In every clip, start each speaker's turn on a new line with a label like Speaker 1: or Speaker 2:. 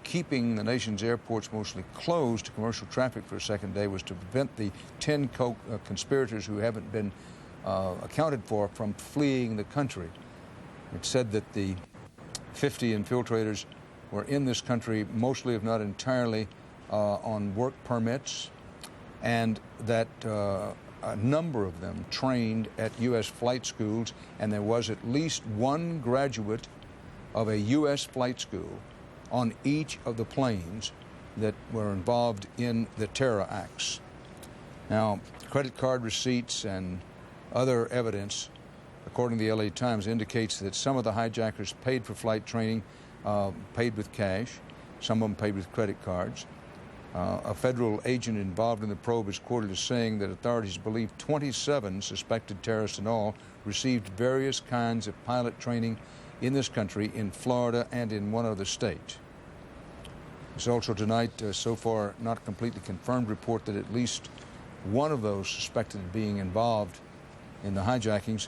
Speaker 1: Keeping the nation's airports mostly closed to commercial traffic for a second day was to prevent the 10 conspirators who haven't been accounted for from fleeing the country. It said that the 50 infiltrators were in this country mostly, if not entirely, on work permits, and that a number of them trained at U.S. flight schools, and there was at least one graduate of a U.S. flight school on each of the planes that were involved in the terror acts. Now, credit card receipts and other evidence, according to the LA Times, indicates that some of the hijackers paid for flight training, paid with cash. Some of them paid with credit cards. A federal agent involved in the probe is quoted as saying that authorities believe 27 suspected terrorists in all received various kinds of pilot training in this country, in Florida, and in one other state. There's also tonight, so far not completely confirmed, report that at least one of those suspected of being involved in the hijackings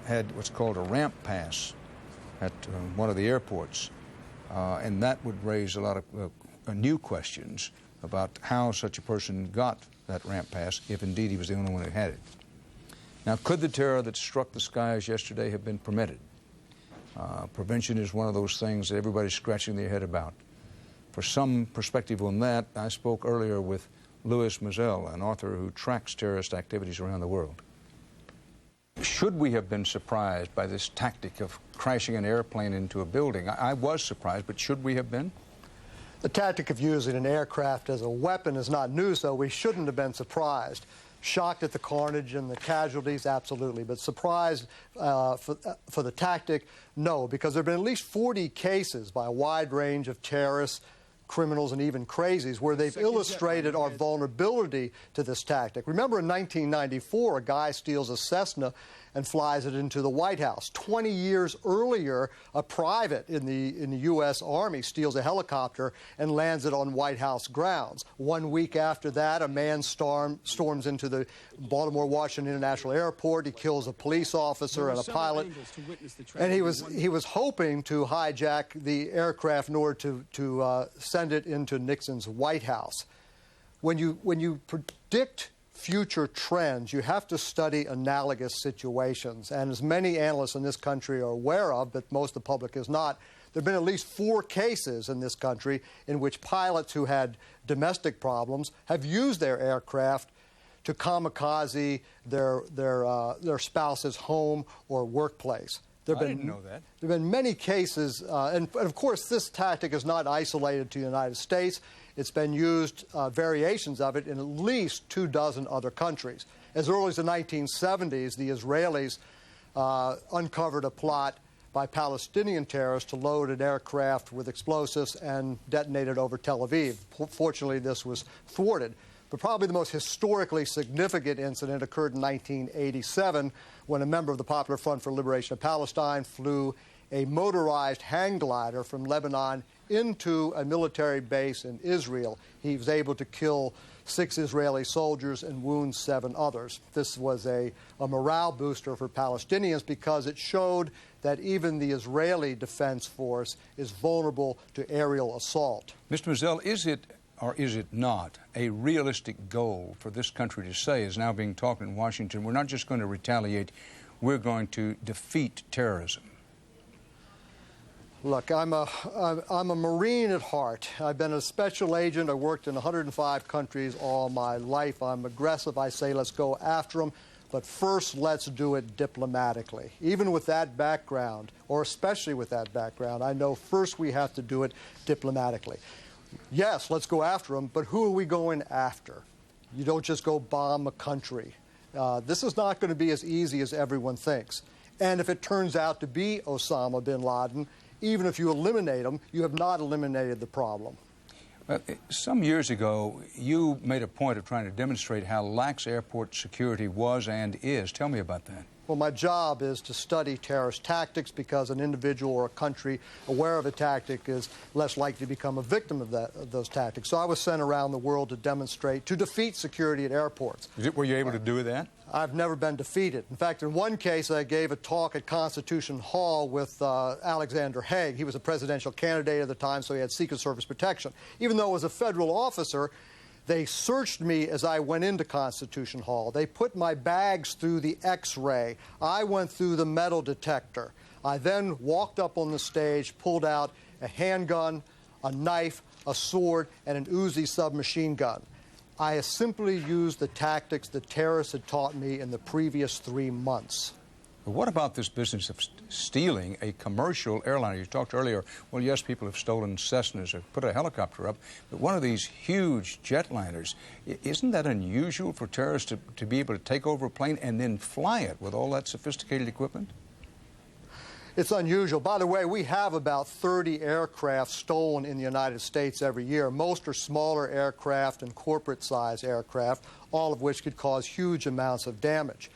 Speaker 1: had what's called a ramp pass at one of the airports. And that would raise a lot of new questions about how such a person got that ramp pass, if indeed he was the only one who had it. Now, could the terror that struck the skies yesterday have been permitted? Prevention is one of those things that everybody's scratching their head about. For some perspective on that, I spoke earlier with Louis Mizell, an author who tracks terrorist activities around the world. Should we have been surprised by this tactic of crashing an airplane into a building? I was surprised, but should we have been?
Speaker 2: The tactic of using an aircraft as a weapon is not new, so we shouldn't have been surprised. Shocked at the carnage and the casualties, absolutely. But surprised for the tactic, no, because there have been at least 40 cases by a wide range of terrorists, criminals, and even crazies where they've illustrated our vulnerability to this tactic. Remember in 1994, a guy steals a Cessna and flies it into the White House. 20 years earlier, a private in the U.S. Army steals a helicopter and lands it on White House grounds. 1 week after that, a man storms into the Baltimore-Washington International Airport. He kills a police officer and a pilot. And he was hoping to hijack the aircraft in order to send it into Nixon's White House. When you predict future trends, you have to study analogous situations. And as many analysts in this country are aware of, but most of the public is not, there have been at least 4 cases in this country in which pilots who had domestic problems have used their aircraft to kamikaze their spouse's home or workplace.
Speaker 1: I didn't know that.
Speaker 2: There have been many cases, and of course this tactic is not isolated to the United States. It's been used, variations of it, in at least 24 other countries. As early as the 1970s, the Israelis uncovered a plot by Palestinian terrorists to load an aircraft with explosives and detonate it over Tel Aviv. Fortunately, this was thwarted. But probably the most historically significant incident occurred in 1987 when a member of the Popular Front for Liberation of Palestine flew a motorized hang glider from Lebanon into a military base in Israel. He was able to kill 6 Israeli soldiers and wound 7 others. This was a morale booster for Palestinians because it showed that even the Israeli Defense Force is vulnerable to aerial assault.
Speaker 1: Mr. Mizell, is it or is it not a realistic goal for this country to say, is now being talked in Washington, we're not just going to retaliate, we're going to defeat terrorism?
Speaker 2: Look, I'm a Marine at heart. I've been a special agent. I worked in 105 countries all my life. I'm aggressive. I say let's go after them. But first, let's do it diplomatically. Even with that background, or especially with that background, I know first we have to do it diplomatically. Yes, let's go after them, but who are we going after? You don't just go bomb a country. This is not going to be as easy as everyone thinks. And if it turns out to be Osama bin Laden, even if you eliminate them, you have not eliminated the problem.
Speaker 1: Some years ago, you made a point of trying to demonstrate how lax airport security was and is. Tell me about that.
Speaker 2: Well, my job is to study terrorist tactics because an individual or a country aware of a tactic is less likely to become a victim of those tactics. So I was sent around the world to demonstrate, to defeat security at airports.
Speaker 1: Were you able to do that?
Speaker 2: I've never been defeated. In fact, in one case, I gave a talk at Constitution Hall with Alexander Haig. He was a presidential candidate at the time, so he had Secret Service protection. Even though I was a federal officer, they searched me as I went into Constitution Hall. They put my bags through the X-ray. I went through the metal detector. I then walked up on the stage, pulled out a handgun, a knife, a sword, and an Uzi submachine gun. I simply used the tactics the terrorists had taught me in the previous 3 months.
Speaker 1: But what about this business of stealing a commercial airliner? You talked earlier, well, yes, people have stolen Cessnas or put a helicopter up, but one of these huge jetliners, isn't that unusual for terrorists to be able to take over a plane and then fly it with all that sophisticated equipment?
Speaker 2: It's unusual. By the way, we have about 30 aircraft stolen in the United States every year. Most are smaller aircraft and corporate-size aircraft, all of which could cause huge amounts of damage.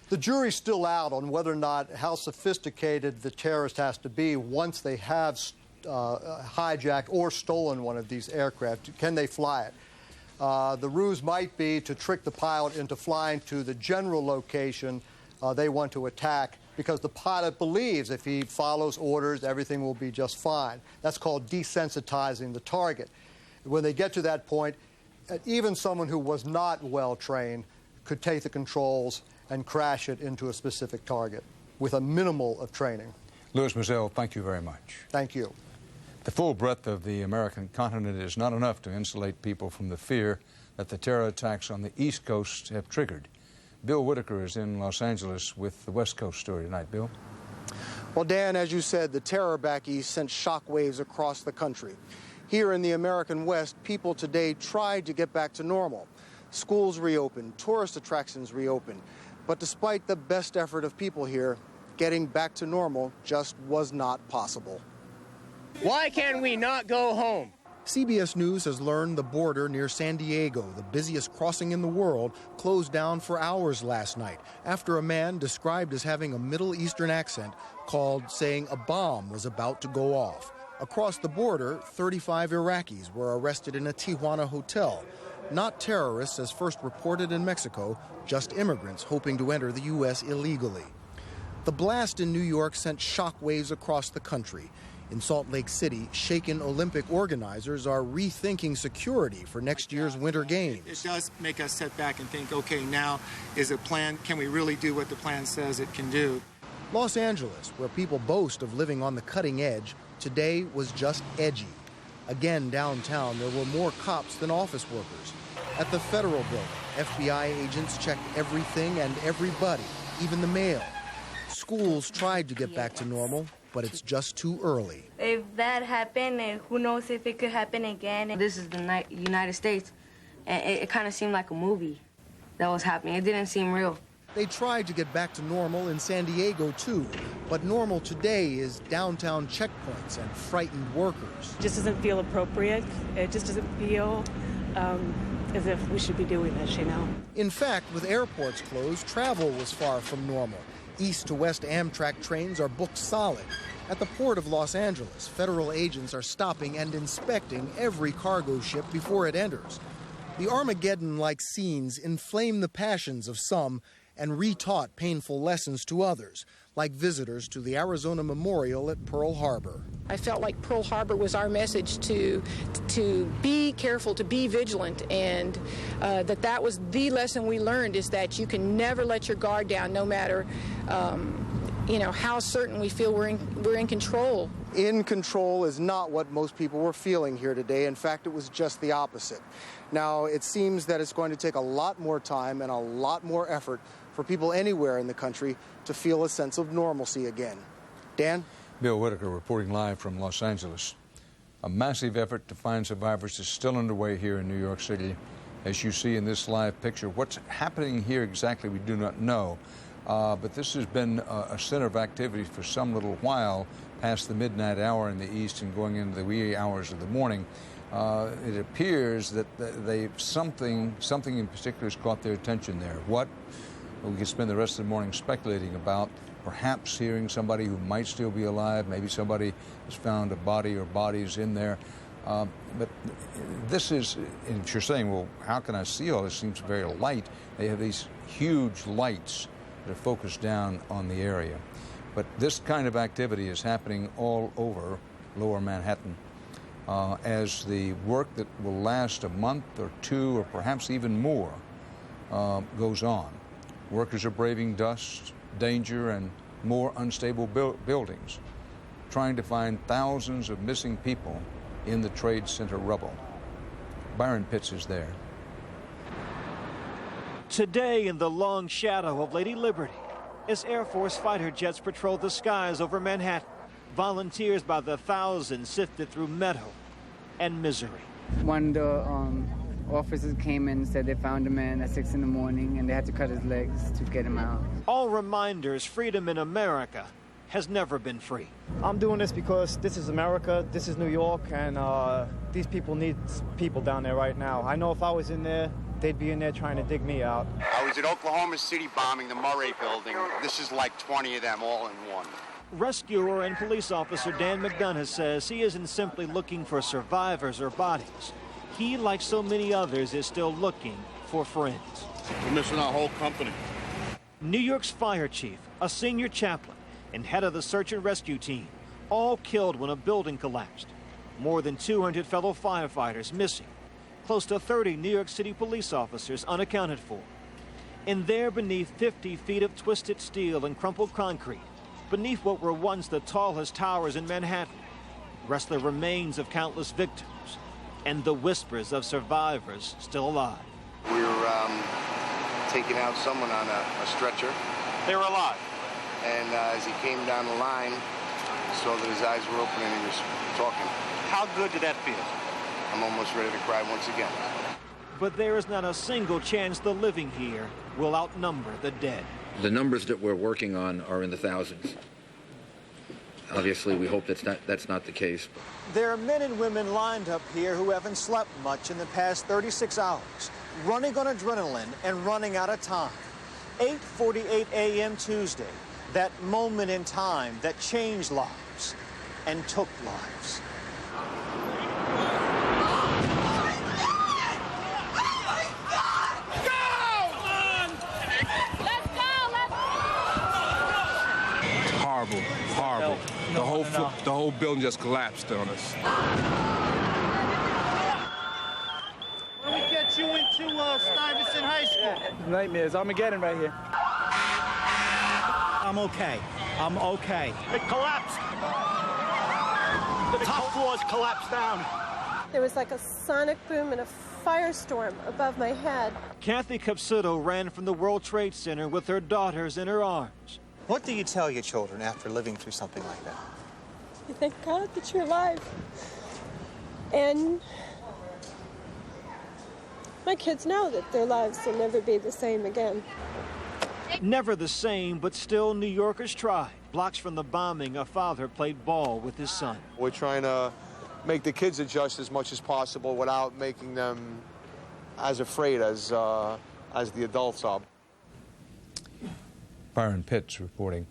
Speaker 2: The jury's still out on whether or not how sophisticated the terrorist has to be once they have hijacked or stolen one of these aircraft. Can they fly it? The ruse might be to trick the pilot into flying to the general location they want to attack, because the pilot believes if he follows orders, everything will be just fine. That's called desensitizing the target. When they get to that point, even someone who was not well trained could take the controls and crash it into a specific target with a minimal of training.
Speaker 1: Louis Mizell, thank you very much.
Speaker 2: Thank you.
Speaker 1: The full breadth of the American continent is not enough to insulate people from the fear that the terror attacks on the East Coast have triggered. Bill Whitaker is in Los Angeles with the West Coast story tonight. Bill?
Speaker 3: Well, Dan, as you said, the terror back east sent shockwaves across the country. Here in the American West, people today tried to get back to normal. Schools reopened, tourist attractions reopened. But despite the best effort of people here, getting back to normal just was not possible.
Speaker 4: Why can we not go home?
Speaker 3: CBS News has learned the border near San Diego, the busiest crossing in the world, closed down for hours last night after a man described as having a Middle Eastern accent called saying a bomb was about to go off. Across the border, 35 Iraqis were arrested in a Tijuana hotel. Not terrorists as first reported in Mexico, just immigrants hoping to enter the U.S. illegally. The blast in New York sent shockwaves across the country. In Salt Lake City, shaken Olympic organizers are rethinking security for next year's Winter Games.
Speaker 5: It does make us sit back and think, okay, now is a plan, can we really do what the plan says it can do?
Speaker 3: Los Angeles, where people boast of living on the cutting edge, today was just edgy. Again, downtown, there were more cops than office workers. At the federal building, FBI agents checked everything and everybody, even the mail. Schools tried to get back to normal, but it's just too early.
Speaker 6: If that happened, who knows if it could happen again.
Speaker 7: This is the United States, and it kind of seemed like a movie that was happening. It didn't seem real.
Speaker 3: They tried to get back to normal in San Diego, too. But normal today is downtown checkpoints and frightened workers.
Speaker 8: It just doesn't feel appropriate. It just doesn't feel as if we should be doing this, you know.
Speaker 3: In fact, with airports closed, travel was far from normal. East to west Amtrak trains are booked solid. At the port of Los Angeles, federal agents are stopping and inspecting every cargo ship before it enters. The Armageddon-like scenes inflame the passions of some and retaught painful lessons to others, like visitors to the Arizona Memorial at Pearl Harbor.
Speaker 9: I felt like Pearl Harbor was our message to be careful, to be vigilant, and that was the lesson we learned, is that you can never let your guard down, no matter how certain we feel we're in control.
Speaker 3: In control is not what most people were feeling here today. In fact, it was just the opposite. Now, it seems that it's going to take a lot more time and a lot more effort for people anywhere in the country to feel a sense of normalcy again. Dan?
Speaker 1: Bill Whitaker reporting live from Los Angeles. A massive effort to find survivors is still underway here in New York City. As you see in this live picture, what's happening here exactly we do not know. But this has been a center of activity for some little while, past the midnight hour in the east and going into the wee hours of the morning. It appears that something in particular has caught their attention there. What? we could spend the rest of the morning speculating about, perhaps hearing somebody who might still be alive, maybe somebody has found a body or bodies in there. But this is, if you're saying, well, how can I see all this? It seems very light. They have these huge lights that are focused down on the area. But this kind of activity is happening all over Lower Manhattan as the work that will last a month or two or perhaps even more goes on. Workers are braving dust, danger, and more unstable buildings, trying to find thousands of missing people in the Trade Center rubble. Byron Pitts is there.
Speaker 10: Today, in the long shadow of Lady Liberty, as Air Force fighter jets patrol the skies over Manhattan, volunteers by the thousands sifted through metal and misery.
Speaker 11: One of the officers came in and said they found a man at 6 in the morning and they had to cut his legs to get him out.
Speaker 10: All reminders freedom in America has never been free.
Speaker 12: I'm doing this because this is America, this is New York, and these people need people down there right now. I know if I was in there, they'd be in there trying to dig me out.
Speaker 13: I was at Oklahoma City bombing the Murray building. This is like 20 of them all in one.
Speaker 10: Rescuer and police officer Dan McDonough says he isn't simply looking for survivors or bodies. He, like so many others, is still looking for friends.
Speaker 14: We're missing our whole company.
Speaker 10: New York's fire chief, a senior chaplain, and head of the search and rescue team, all killed when a building collapsed. More than 200 fellow firefighters missing. Close to 30 New York City police officers unaccounted for. And there, beneath 50 feet of twisted steel and crumpled concrete, beneath what were once the tallest towers in Manhattan, rest the remains of countless victims and the whispers of survivors still alive.
Speaker 13: We were taking out someone on a stretcher.
Speaker 14: They were alive.
Speaker 13: And as he came down the line, I saw that his eyes were open and he was talking.
Speaker 14: How good did that feel?
Speaker 13: I'm almost ready to cry once again.
Speaker 10: But there is not a single chance the living here will outnumber the dead.
Speaker 15: The numbers that we're working on are in the thousands. Obviously, we hope that's not the case.
Speaker 10: There are men and women lined up here who haven't slept much in the past 36 hours, running on adrenaline and running out of time. 8:48 a.m. Tuesday, that moment in time that changed lives and took lives.
Speaker 16: Horrible. The whole building just collapsed on us.
Speaker 17: When we get you into Stuyvesant High School.
Speaker 12: Nightmares. Armageddon right here.
Speaker 17: I'm okay. I'm okay.
Speaker 14: It collapsed. The top floors collapsed down.
Speaker 18: There was like a sonic boom and a firestorm above my head.
Speaker 10: Kathy Capsuto ran from the World Trade Center with her daughters in her arms.
Speaker 19: What do you tell your children after living through something like that?
Speaker 18: I thank God that you're alive. And my kids know that their lives will never be the same again.
Speaker 10: Never the same, but still New Yorkers try. Blocks from the bombing, a father played ball with his son.
Speaker 20: We're trying to make the kids adjust as much as possible without making them as afraid as the adults are.
Speaker 1: Byron Pitts reporting.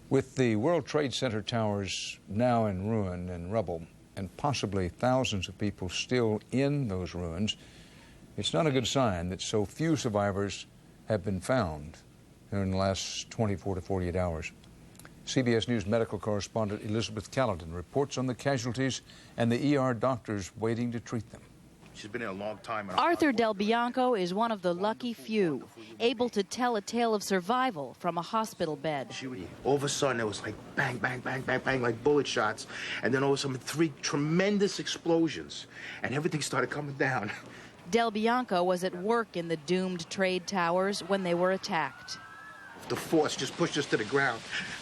Speaker 1: With the World Trade Center towers now in ruin and rubble, and possibly thousands of people still in those ruins, it's not a good sign that so few survivors have been found in the last 24 to 48 hours. CBS News medical correspondent Elizabeth Caledon reports on the casualties and the ER doctors waiting to treat them.
Speaker 14: She's been in a long time.
Speaker 21: Arthur Del Bianco is one of the lucky few, able to tell a tale of survival from a hospital bed.
Speaker 14: All of a sudden, it was like bang, bang, bang, bang, bang, like bullet shots. And then all of a sudden, 3 tremendous explosions. And everything started coming down.
Speaker 21: Del Bianco was at work in the doomed trade towers when they were attacked.
Speaker 14: The force just pushed us to the ground.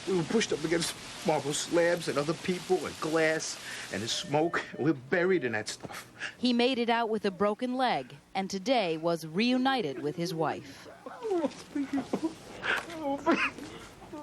Speaker 14: We were pushed up against marble slabs and other people and glass and the smoke. We were buried in that stuff.
Speaker 21: He made it out with a broken leg and today was reunited with his wife.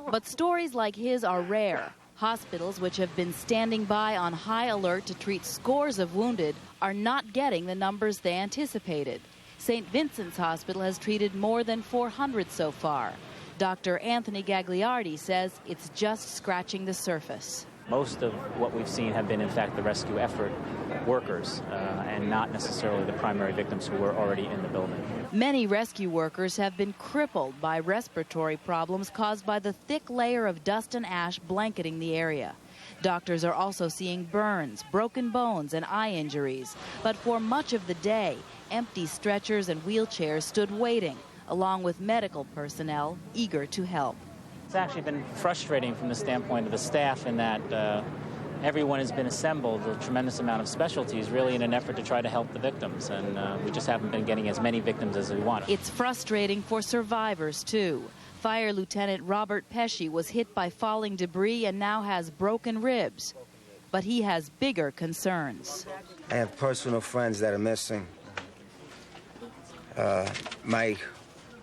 Speaker 21: But stories like his are rare. Hospitals, which have been standing by on high alert to treat scores of wounded, are not getting the numbers they anticipated. St. Vincent's Hospital has treated more than 400 so far. Dr. Anthony Gagliardi says it's just scratching the surface.
Speaker 2: Most of what we've seen have been, in fact, the rescue effort workers and not necessarily the primary victims who were already in the building.
Speaker 21: Many rescue workers have been crippled by respiratory problems caused by the thick layer of dust and ash blanketing the area. Doctors are also seeing burns, broken bones, and eye injuries. But for much of the day, empty stretchers and wheelchairs stood waiting, along with medical personnel eager to help.
Speaker 2: It's actually been frustrating from the standpoint of the staff in that everyone has been assembled, a tremendous amount of specialties, really in an effort to try to help the victims, and we just haven't been getting as many victims as we want.
Speaker 21: It's frustrating for survivors, too. Fire Lieutenant Robert Pesci was hit by falling debris and now has broken ribs. But he has bigger concerns.
Speaker 22: I have personal friends that are missing.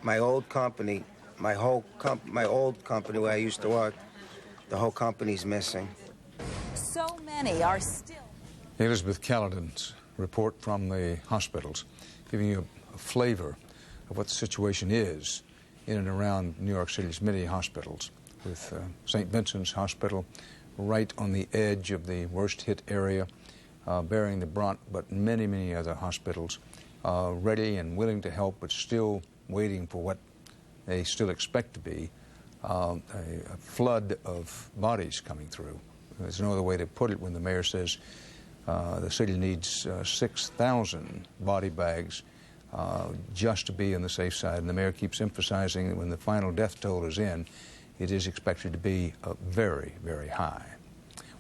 Speaker 22: My old company, my old company where I used to work, the whole company's missing.
Speaker 21: So many are still.
Speaker 1: Elizabeth Caledon's report from the hospitals, giving you a flavor of what the situation is in and around New York City's many hospitals, with St. Vincent's Hospital right on the edge of the worst hit area, bearing the brunt, but many, many other hospitals ready and willing to help, but still waiting for what they still expect to be a flood of bodies coming through. There's no other way to put it when the mayor says the city needs 6,000 body bags just to be on the safe side. And the mayor keeps emphasizing that when the final death toll is in, it is expected to be very, very high.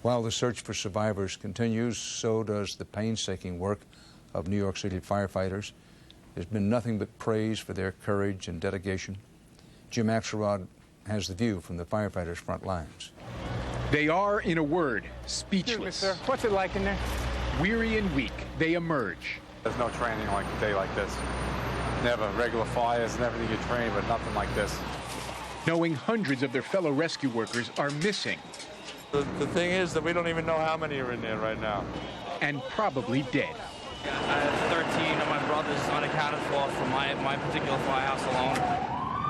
Speaker 1: While the search for survivors continues, so does the painstaking work of New York City firefighters. There's been nothing but praise for their courage and dedication. Jim Axelrod has the view from the firefighters' front lines.
Speaker 23: They are, in a word, speechless.
Speaker 24: Excuse me, sir. What's it like in there?
Speaker 23: Weary and weak, they emerge.
Speaker 25: There's no training like a day like this. Never. Regular fires and everything you train, but nothing like this.
Speaker 23: Knowing hundreds of their fellow rescue workers are missing.
Speaker 25: The thing is that we don't even know how many are in there right now.
Speaker 23: And probably dead.
Speaker 26: I have 13 of my brothers unaccounted for from my particular firehouse alone.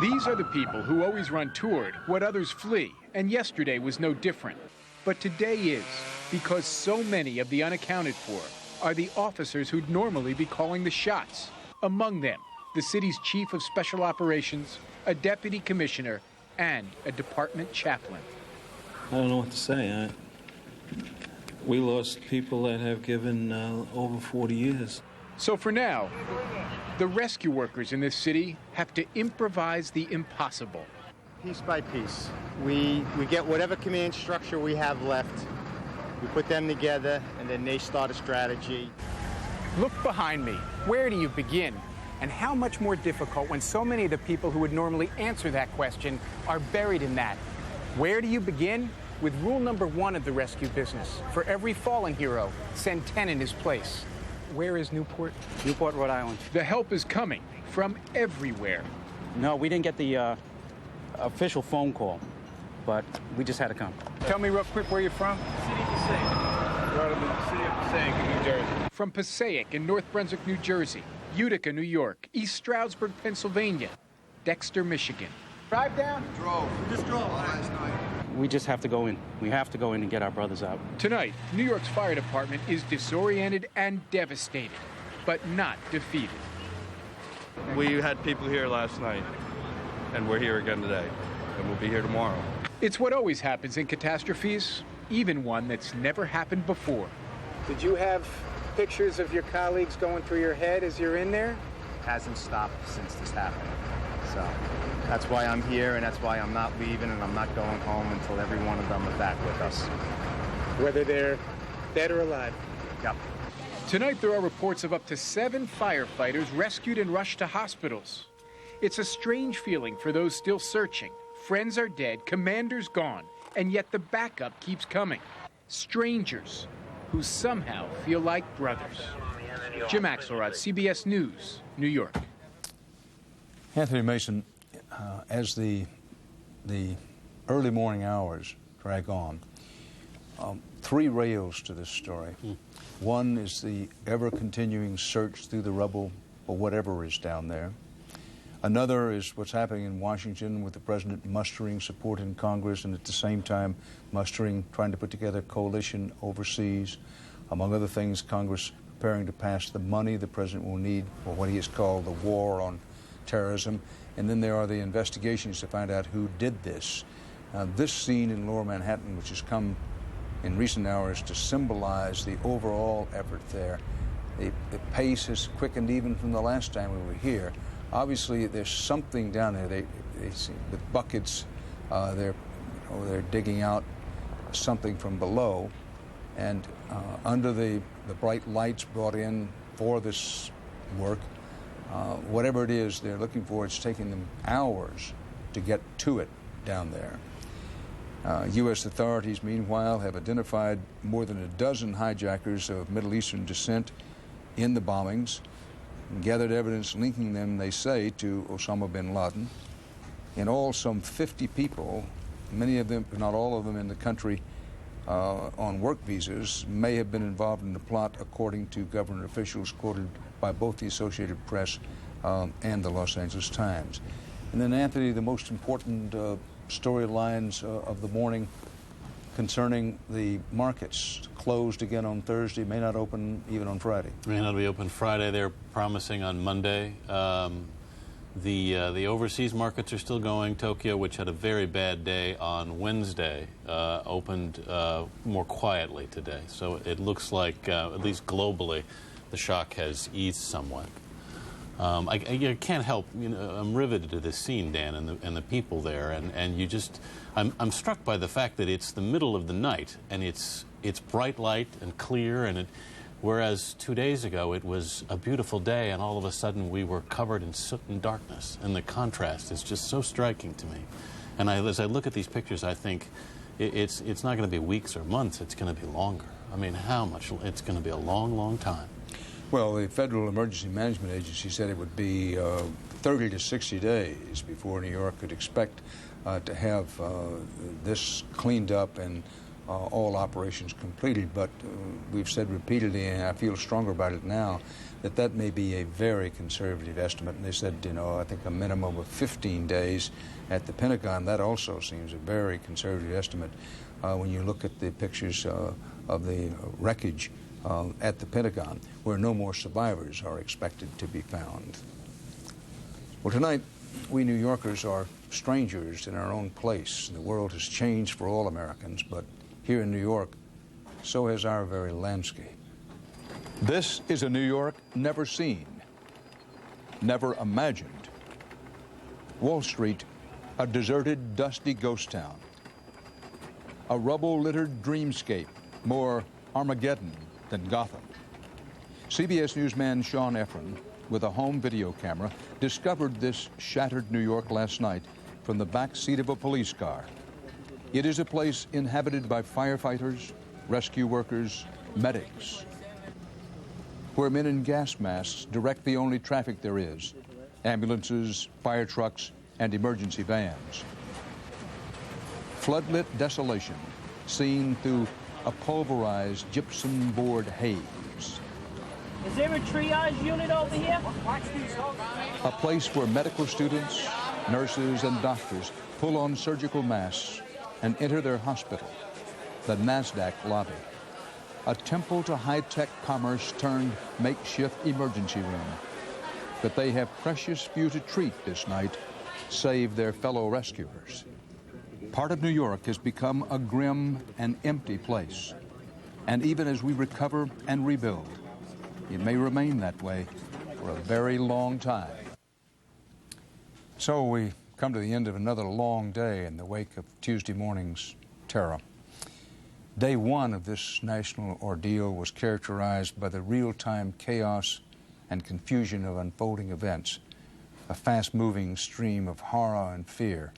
Speaker 23: These are the people who always run toward what others flee, and yesterday was no different. But today is, because so many of the unaccounted for are the officers who'd normally be calling the shots. Among them, the city's chief of special operations, a deputy commissioner, and a department chaplain.
Speaker 27: I don't know what to say. We lost people that have given over 40 years.
Speaker 23: So for now, the rescue workers in this city have to improvise the impossible.
Speaker 12: Piece by piece. We get whatever command structure we have left, we put them together, and then they start a strategy.
Speaker 24: Look behind me. Where do you begin? And how much more difficult when so many of the people who would normally answer that question are buried in that? Where do you begin? With rule number 1 of the rescue business. For every fallen hero, send 10 in his place. Where is Newport?
Speaker 28: Newport, Rhode Island.
Speaker 23: The help is coming from everywhere.
Speaker 28: No, we didn't get the official phone call, but we just had to come.
Speaker 24: Tell me real quick where you're from.
Speaker 25: City of Passaic. Right in the city of Passaic, New Jersey.
Speaker 23: From Passaic in North Brunswick, New Jersey, Utica, New York, East Stroudsburg, Pennsylvania, Dexter, Michigan.
Speaker 24: Drive down?
Speaker 25: We just drove last night.
Speaker 28: We just have to go in. We have to go in and get our brothers out.
Speaker 23: Tonight, New York's fire department is disoriented and devastated, but not defeated.
Speaker 25: We had people here last night, and we're here again today, and we'll be here tomorrow.
Speaker 23: It's what always happens in catastrophes, even one that's never happened before.
Speaker 24: Did you have pictures of your colleagues going through your head as you're in there?
Speaker 12: Hasn't stopped since this happened. So that's why I'm here, and that's why I'm not leaving, and I'm not going home until every one of them are back with us.
Speaker 24: Whether they're dead or alive.
Speaker 12: Yep.
Speaker 23: Tonight, there are reports of up to 7 firefighters rescued and rushed to hospitals. It's a strange feeling for those still searching. Friends are dead, commanders gone, and yet the backup keeps coming. Strangers who somehow feel like brothers. Jim Axelrod, CBS News, New York.
Speaker 1: Anthony Mason, as the early morning hours drag on, 3 rails to this story. One is the ever-continuing search through the rubble or whatever is down there. Another is what's happening in Washington with the president mustering support in Congress and at the same time trying to put together a coalition overseas. Among other things, Congress preparing to pass the money the president will need for what he has called the war on terrorism. And then there are the investigations to find out who did this. This scene in Lower Manhattan, which has come in recent hours to symbolize the overall effort there, the pace has quickened even from the last time we were here. Obviously, there's something down there. They see with buckets, they're digging out something from below, and under the bright lights brought in for this work, whatever it is they're looking for, it's taking them hours to get to it down there. U.S. authorities, meanwhile, have identified more than a dozen hijackers of Middle Eastern descent in the bombings, and gathered evidence linking them, they say, to Osama bin Laden. In all, some 50 people, many of them, if not all of them, in the country on work visas, may have been involved in the plot, according to government officials quoted by both the Associated Press and the Los Angeles Times. And then, Anthony, the most important storylines of the morning concerning the markets. Closed again on Thursday, may not open even on Friday.
Speaker 3: May not be open Friday. They're promising on Monday. The overseas markets are still going. Tokyo, which had a very bad day on Wednesday, opened more quietly today. So it looks like, at least globally, the shock has eased somewhat. I can't help, I'm riveted to this scene, Dan, and the people there, and you just, I'm struck by the fact that it's the middle of the night, and it's bright light and clear, and whereas 2 days ago it was a beautiful day, and all of a sudden we were covered in soot and darkness, and the contrast is just so striking to me. And as I look at these pictures, I think it's not going to be weeks or months, it's going to be longer. I mean, how much? It's going to be a long, long time.
Speaker 1: Well, the Federal Emergency Management Agency said it would be 30 to 60 days before New York could expect to have this cleaned up and all operations completed. But we've said repeatedly, and I feel stronger about it now, that may be a very conservative estimate. And they said, I think a minimum of 15 days at the Pentagon. That also seems a very conservative estimate when you look at the pictures of the wreckage at the Pentagon, where no more survivors are expected to be found. Well, tonight, we New Yorkers are strangers in our own place. The world has changed for all Americans, but here in New York, so has our very landscape. This is a New York never seen, never imagined. Wall Street, a deserted, dusty ghost town. A rubble-littered dreamscape, more Armageddon than Gotham. CBS newsman Sean Efron, with a home video camera, discovered this shattered New York last night from the back seat of a police car. It is a place inhabited by firefighters, rescue workers, medics, where men in gas masks direct the only traffic there is: ambulances, fire trucks, and emergency vans. Floodlit desolation, seen through a pulverized gypsum board haze.
Speaker 4: Is there a triage unit over here?
Speaker 1: A place where medical students, nurses, and doctors pull on surgical masks and enter their hospital, the NASDAQ lobby. A temple to high-tech commerce turned makeshift emergency room. But they have precious few to treat this night, save their fellow rescuers. Part of New York has become a grim and empty place. And even as we recover and rebuild, it may remain that way for a very long time. So we come to the end of another long day in the wake of Tuesday morning's terror. Day one of this national ordeal was characterized by the real-time chaos and confusion of unfolding events, a fast-moving stream of horror and fear.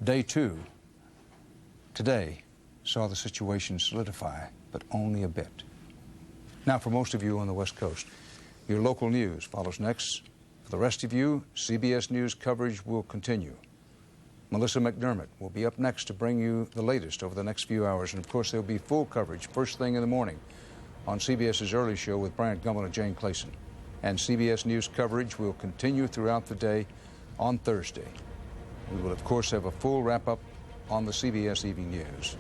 Speaker 1: Day two, today, saw the situation solidify, but only a bit. Now, for most of you on the West Coast, your local news follows next. For the rest of you, CBS News coverage will continue. Melissa McDermott will be up next to bring you the latest over the next few hours. And, of course, there'll be full coverage first thing in the morning on CBS's Early Show with Bryant Gumbel and Jane Clayson. and CBS News coverage will continue throughout the day on Thursday. We will, of course, have a full wrap-up on the CBS Evening News.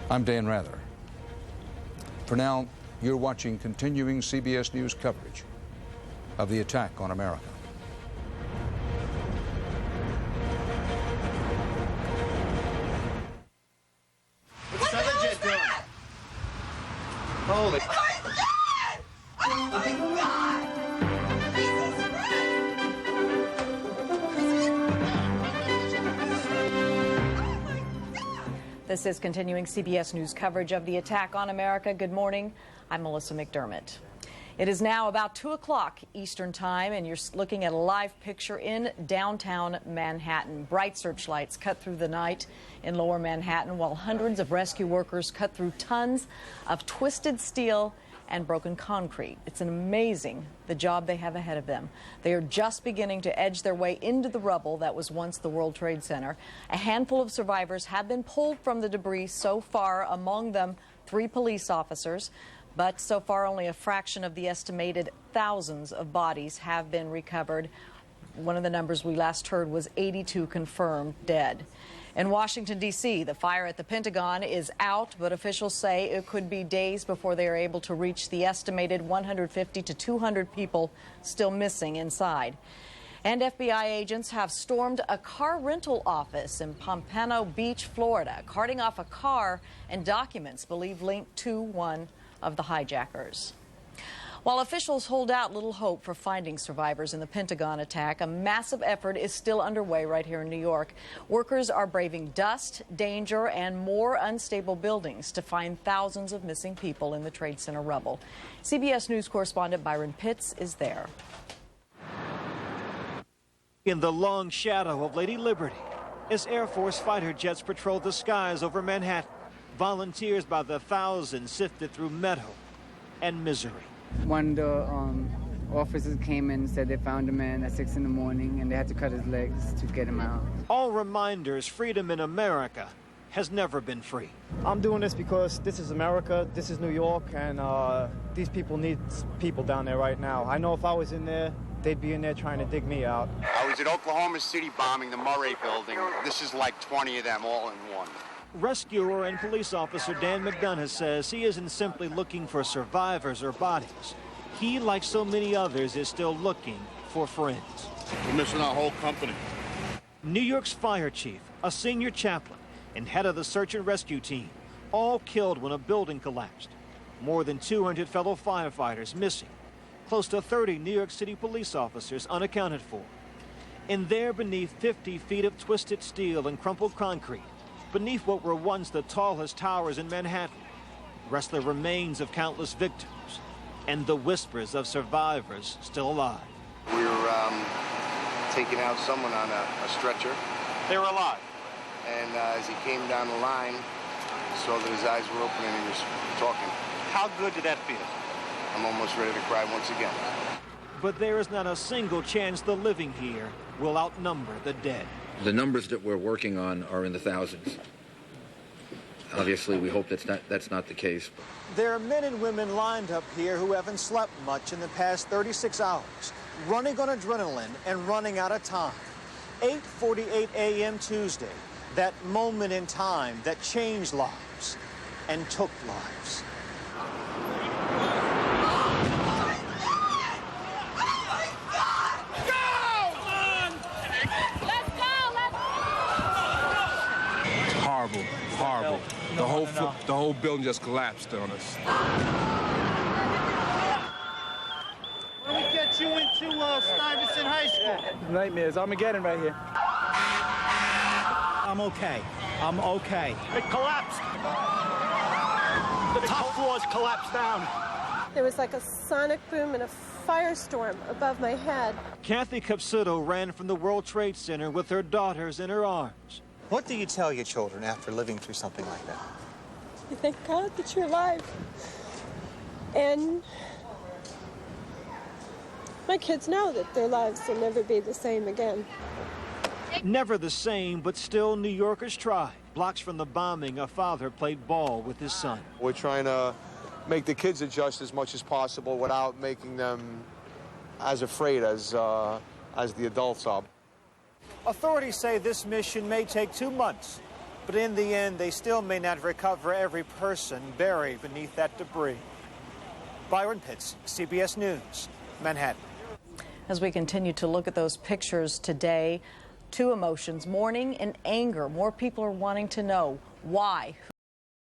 Speaker 1: I'm Dan Rather. For now, you're watching continuing CBS News coverage of the attack on America.
Speaker 17: What's the other jet doing? Holy. Oh my God!
Speaker 5: This is continuing CBS News coverage of the attack on America. Good morning. I'm Melissa McDermott. It is now about 2 o'clock Eastern Time, and you're looking at a live picture in downtown Manhattan. Bright searchlights cut through the night in lower Manhattan while hundreds of rescue workers cut through tons of twisted steel and broken concrete. It's amazing the job they have ahead of them. They are just beginning to edge their way into the rubble that was once the World Trade Center. A handful of survivors have been pulled from the debris so far, among them 3 police officers. But so far, only a fraction of the estimated thousands of bodies have been recovered. One of the numbers we last heard was 82 confirmed dead. In Washington, D.C., the fire at the Pentagon is out, but officials say it could be days before they are able to reach the estimated 150 to 200 people still missing inside. And FBI agents have stormed a car rental office in Pompano Beach, Florida, carting off a car and documents believed linked to one of the hijackers. While officials hold out little hope for finding survivors in the Pentagon attack, a massive effort is still underway right here in New York. Workers are braving dust, danger, and more unstable buildings to find thousands of missing people in the Trade Center rubble. CBS News correspondent Byron Pitts is there.
Speaker 10: In the long shadow of Lady Liberty, as Air Force fighter jets patrol the skies over Manhattan, volunteers by the thousands sifted through metal and misery.
Speaker 6: One of the officers came in and said they found a man at 6 in the morning and they had to cut his legs to get him out.
Speaker 10: All reminders freedom in America has never been free.
Speaker 12: I'm doing this because this is America, this is New York, and these people need people down there right now. I know if I was in there, they'd be in there trying to dig me out.
Speaker 7: I was at Oklahoma City bombing the Murray building. This is like 20 of them all in one.
Speaker 10: Rescuer and police officer Dan McDonough says he isn't simply looking for survivors or bodies. He, like so many others, is still looking for friends.
Speaker 7: We're missing our whole company.
Speaker 10: New York's fire chief, a senior chaplain, and head of the search and rescue team, all killed when a building collapsed. More than 200 fellow firefighters missing. Close to 30 New York City police officers unaccounted for. And there beneath 50 feet of twisted steel and crumpled concrete, beneath what were once the tallest towers in Manhattan, rest the remains of countless victims and the whispers of survivors still alive.
Speaker 7: We were taking out someone on a stretcher. They were alive. And as he came down the line, I saw that his eyes were open and he was talking. How good did that feel? I'm almost ready to cry once again.
Speaker 10: But there is not a single chance the living here will outnumber the dead.
Speaker 8: The numbers that we're working on are in the thousands. Obviously, we hope that's not the case.
Speaker 10: There are men and women lined up here who haven't slept much in the past 36 hours, running on adrenaline and running out of time. 8:48 a.m. Tuesday, that moment in time that changed lives and took lives.
Speaker 16: Horrible. The whole building just collapsed on us.
Speaker 17: When we get you into Stuyvesant High School.
Speaker 28: Nightmares. Armageddon right here.
Speaker 10: I'm okay.
Speaker 17: It collapsed. The top floors collapsed down.
Speaker 18: There was like a sonic boom and a firestorm above my head.
Speaker 10: Kathy Capsuto ran from the World Trade Center with her daughters in her arms.
Speaker 19: What do you tell your children after living through something like that?
Speaker 18: I thank God that you're alive. And my kids know that their lives will never be the same again.
Speaker 10: Never the same, but still New Yorkers try. Blocks from the bombing, a father played ball with his son.
Speaker 20: We're trying to make the kids adjust as much as possible without making them as afraid as the adults are.
Speaker 10: Authorities say this mission may take 2 months, but in the end, they still may not recover every person buried beneath that debris. Byron Pitts, CBS News, Manhattan.
Speaker 5: As we continue to look at those pictures today, two emotions, mourning and anger. More people are wanting to know why.